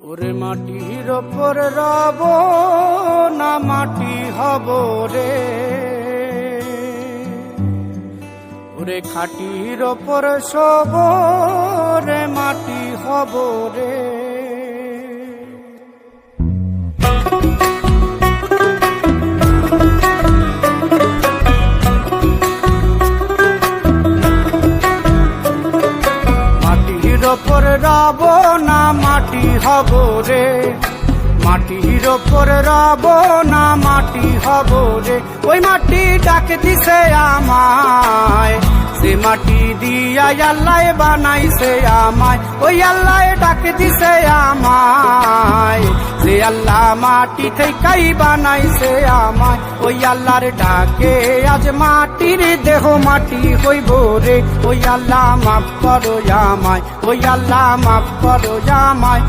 ওরে মাটির ওপর রব না মাটি হব রে, ওরে খাটির ওপর শোব রে মাটি হব রে। মাটির ওপর রব না মাটি হব রে, মাটির ওপর রব না মাটি হব রে। ওই মাটি ডাক দিছে আমায়, সে মাটি দিয়া আল্লাহ বানাইছে আমায়। ওই আল্লাহ ডাক দিছে আমায়, সে আল্লাহ মাটি থেকেই বানাইছে আমায়। ওই আল্লাহর ডাকে আজ মাটির দেহ মাটি হইব রে। ওই আল্লাহ মাফ করো আমায়, ওই আল্লাহ মাফ করো আমায়।